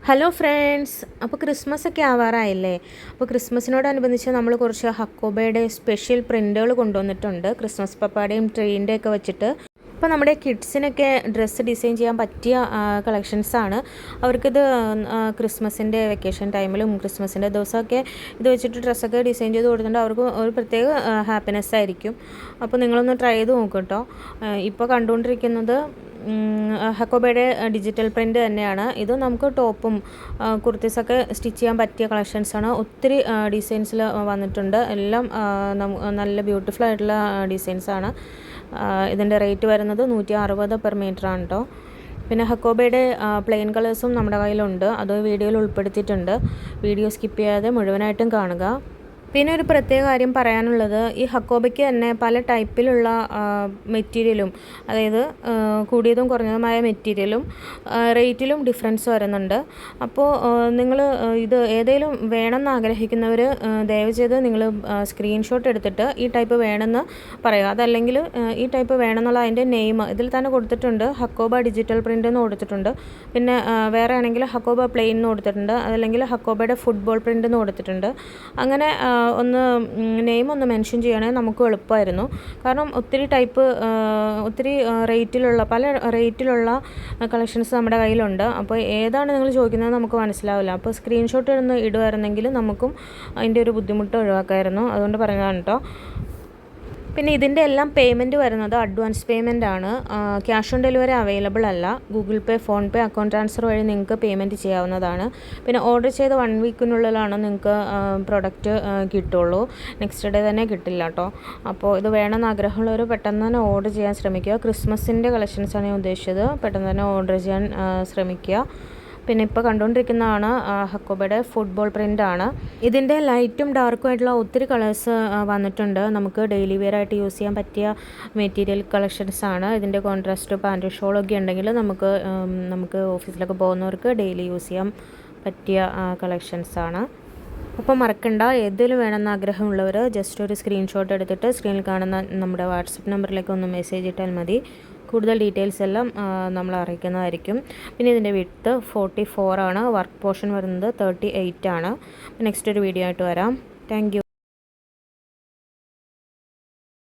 Hello friends, അപ്പോൾ Christmas ഒക്കെ ആവാറായില്ലേ? അപ്പോൾ ക്രിസ്മസിനോടനുബന്ധിച്ച് നമ്മൾ കുറച്ച് ഹക്കോബയുടെ സ്പെഷ്യൽ പ്രിൻ്റുകൾ കൊണ്ടുവന്നിട്ടുണ്ട്. ക്രിസ്മസ് പപ്പാടയും ട്രീൻ്റെ ഒക്കെ വെച്ചിട്ട്. അപ്പോൾ നമ്മുടെ കിഡ്സിനൊക്കെ ഡ്രസ്സ് ഡിസൈൻ ചെയ്യാൻ പറ്റിയ കളക്ഷൻസാണ്. അവർക്കിത് ക്രിസ്മസിൻ്റെ വെക്കേഷൻ ടൈമിലും ക്രിസ്മസിൻ്റെ ദിവസമൊക്കെ ഇത് വെച്ചിട്ട് ഡ്രസ്സൊക്കെ ഡിസൈൻ ചെയ്ത് കൊടുത്തിട്ടുണ്ട്. അവർക്ക് ഒരു പ്രത്യേക ഹാപ്പിനെസ് ആയിരിക്കും. അപ്പോൾ നിങ്ങളൊന്ന് ട്രൈ ചെയ്ത് നോക്കൂ കേട്ടോ. ഇപ്പോൾ കണ്ടുകൊണ്ടിരിക്കുന്നത് ഹക്കോബയുടെ ഡിജിറ്റൽ പ്രിൻ്റ് തന്നെയാണ്. ഇത് നമുക്ക് ടോപ്പും കുർത്തീസൊക്കെ സ്റ്റിച്ച് ചെയ്യാൻ പറ്റിയ കളക്ഷൻസാണ്. ഒത്തിരി ഡിസൈൻസിൽ വന്നിട്ടുണ്ട്. എല്ലാം നല്ല ബ്യൂട്ടിഫുൾ ആയിട്ടുള്ള ഡിസൈൻസാണ്. ഇതിൻ്റെ റേറ്റ് വരുന്നത് 160 പെർ മീറ്റർ ആണ് കേട്ടോ. പിന്നെ ഹക്കോബയുടെ പ്ലെയിൻ കളേഴ്സും നമ്മുടെ കയ്യിലുണ്ട്. അത് വീഡിയോയിൽ ഉൾപ്പെടുത്തിയിട്ടുണ്ട്. വീഡിയോ സ്കിപ്പ് ചെയ്യാതെ മുഴുവനായിട്ടും കാണുക. പിന്നെ ഒരു പ്രത്യേക കാര്യം പറയാനുള്ളത്, ഈ ഹക്കോബയ്ക്ക് തന്നെ പല ടൈപ്പിലുള്ള മെറ്റീരിയലും, അതായത് കൂടിയതും കുറഞ്ഞതുമായ മെറ്റീരിയലും റേറ്റിലും ഡിഫറൻസ് വരുന്നുണ്ട്. അപ്പോൾ നിങ്ങൾ ഇത് ഏതെങ്കിലും വേണമെന്ന് ആഗ്രഹിക്കുന്നവർ ദയവ് ചെയ്ത് നിങ്ങൾ സ്ക്രീൻഷോട്ട് എടുത്തിട്ട് ഈ ടൈപ്പ് വേണമെന്ന് പറയുക. അതല്ലെങ്കിൽ ഈ ടൈപ്പ് വേണമെന്നുള്ള അതിൻ്റെ നെയിം ഇതിൽ തന്നെ കൊടുത്തിട്ടുണ്ട്. ഹക്കോബ ഡിജിറ്റൽ പ്രിൻ്റ് എന്ന് കൊടുത്തിട്ടുണ്ട്. പിന്നെ വേറെ ആണെങ്കിൽ ഹക്കോബ പ്ലെയിൻ എന്ന് കൊടുത്തിട്ടുണ്ട്. അതല്ലെങ്കിൽ ഹക്കോബയുടെ ഫുട്ബോൾ പ്രിൻ്റ് എന്ന് കൊടുത്തിട്ടുണ്ട്. അങ്ങനെ ഒന്ന് നെയിം ഒന്ന് മെൻഷൻ ചെയ്യണമെങ്കിൽ നമുക്ക് എളുപ്പമായിരുന്നു. കാരണം ഒത്തിരി പല റേറ്റിലുള്ള കളക്ഷൻസ് നമ്മുടെ കയ്യിലുണ്ട്. അപ്പോൾ ഏതാണ് നിങ്ങൾ ചോദിക്കുന്നത് നമുക്ക് മനസ്സിലാവില്ല. അപ്പോൾ സ്ക്രീൻഷോട്ട് ഇടുമായിരുന്നെങ്കിൽ നമുക്കും അതിൻ്റെ ഒരു ബുദ്ധിമുട്ട് ഒഴിവാക്കാമായിരുന്നു. അതുകൊണ്ട് പറഞ്ഞതാണ് കേട്ടോ. പിന്നെ ഇതിൻ്റെ എല്ലാം പേയ്മെൻറ്റ് വരുന്നത് അഡ്വാൻസ് പേയ്മെൻ്റ് ആണ്. ക്യാഷ് ഓൺ ഡെലിവറി അവൈലബിൾ അല്ല. ഗൂഗിൾ പേ, ഫോൺ പേ, അക്കൗണ്ട് ട്രാൻസ്ഫർ വഴി നിങ്ങൾക്ക് പേയ്മെൻറ്റ് ചെയ്യാവുന്നതാണ്. പിന്നെ ഓർഡർ ചെയ്ത് 1 വീക്കിനുള്ളിലാണ് നിങ്ങൾക്ക് പ്രൊഡക്റ്റ് കിട്ടുള്ളൂ. നെക്സ്റ്റ് ഡേ തന്നെ കിട്ടില്ല കേട്ടോ. അപ്പോൾ ഇത് വേണമെന്ന് ആഗ്രഹമുള്ളവർ പെട്ടെന്ന് തന്നെ ഓർഡർ ചെയ്യാൻ ശ്രമിക്കുക. ക്രിസ്മസിൻ്റെ കളക്ഷൻസാണ് ഞാൻ ഉദ്ദേശിച്ചത്. പെട്ടെന്ന് തന്നെ ഓർഡർ ചെയ്യാൻ ശ്രമിക്കുക. പിന്നെ ഇപ്പോൾ കണ്ടുകൊണ്ടിരിക്കുന്നതാണ് ഹക്കോബയുടെ ഫുട്ബോൾ പ്രിൻ്റാണ്. ഇതിൻ്റെ ലൈറ്റും ഡാർക്കും ആയിട്ടുള്ള ഒത്തിരി കളേഴ്സ് വന്നിട്ടുണ്ട്. നമുക്ക് ഡെയിലി വെയർ ആയിട്ട് യൂസ് ചെയ്യാൻ പറ്റിയ മെറ്റീരിയൽ കളക്ഷൻസാണ്. ഇതിൻ്റെ കോൺട്രാസ്റ്റ് പാൻറ് ഷോളൊക്കെ ഉണ്ടെങ്കിൽ നമുക്ക് ഓഫീസിലൊക്കെ പോകുന്നവർക്ക് ഡെയിലി യൂസ് ചെയ്യാൻ പറ്റിയ കളക്ഷൻസാണ്. അപ്പോൾ മറക്കണ്ട, ഏതെങ്കിലും വേണമെന്ന് ആഗ്രഹമുള്ളവർ ജസ്റ്റ് ഒരു സ്ക്രീൻഷോട്ട് എടുത്തിട്ട് സ്ക്രീനിൽ കാണുന്ന നമ്മുടെ വാട്സപ്പ് നമ്പറിലേക്ക് ഒന്ന് മെസ്സേജ് ഇട്ടാൽ മതി. കൂടുതൽ ഡീറ്റെയിൽസ് എല്ലാം നമ്മൾ അറിയിക്കുന്നതായിരിക്കും. പിന്നെ ഇതിൻ്റെ വിഡ്ത്ത് 44 ആണ്. വർക്ക് പോർഷൻ വരുന്നത് 38 ആണ്. നെക്സ്റ്റ് ഒരു വീഡിയോ ആയിട്ട് വരാം. Thank you.